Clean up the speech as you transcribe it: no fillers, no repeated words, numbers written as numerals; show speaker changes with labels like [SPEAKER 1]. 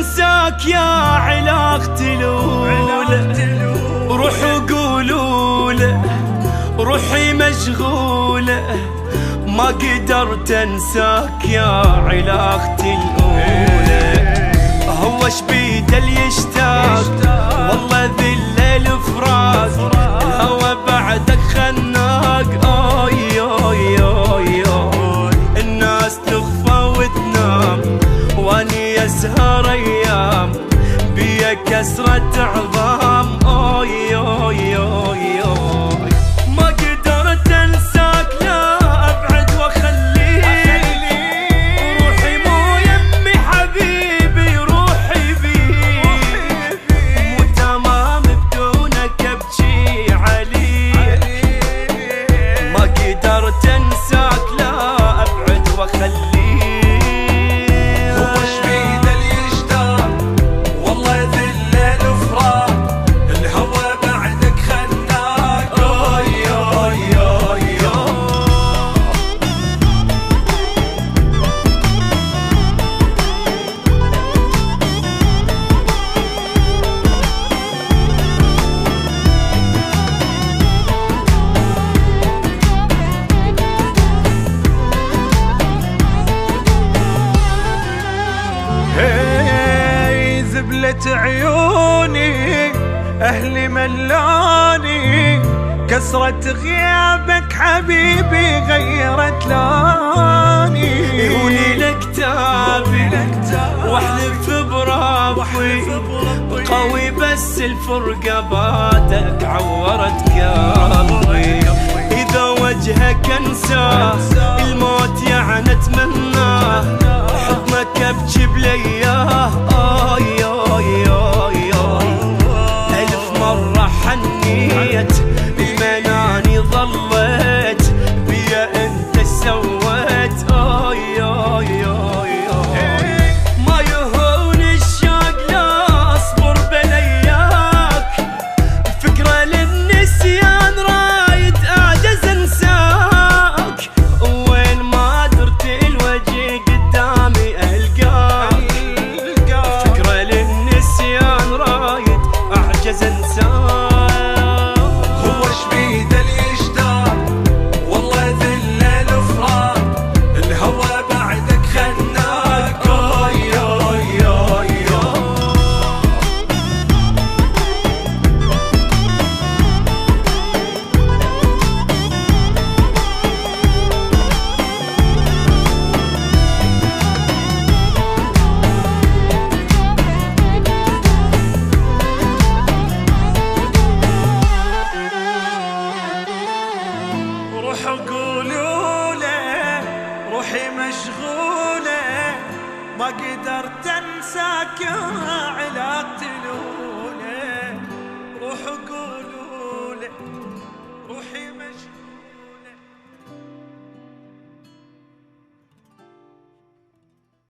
[SPEAKER 1] تنساك يا علاقتي الأولى. روحوا قولوا له روحي مشغولة، ما قدرت انساك يا علاقتي الأولى. هوش بيده اللي يشتاق والله ذي الليل فراق، الهوى بعدك خناق. اوي اوي اوي اوي الناس تخفى وتنام واني اسهر ايام بيا كسرة عظام. اوي اوي اوي اوي ما قدرت انساك لا ابعد واخليك، روحي مو يمي حبيبي روحي بيك، مو تمام بدونك ابكي عليك. ما قدرت انساك لا ابعد واخليك.
[SPEAKER 2] ذبلة عيوني أهلي ملاني، كسرة غيابك حبيبي غيرت لوني.
[SPEAKER 1] عيوني لكتابي واحلف بربي قوي بس الفرقة بعدك عورت قلبي. إذا وجهك انساه الموت يعني اتمناه، حضنك ابكي بلياه. آي آي آي آي ألف مرة حنيت بالمناني ظليت بيا انت سويت. آي آي آي آي ما يهون الشوق لا اصبر بلياك، فكرة للنسيان رايد اعجز انساك، وين ما درت الوجه قدامي القاك، فكرة للنسيان رايد اعجز انساك.
[SPEAKER 2] قولوا له روحي مشغولة، ما قدرت انساك يا علاقتي الأولى. روحوا قولوا له روحي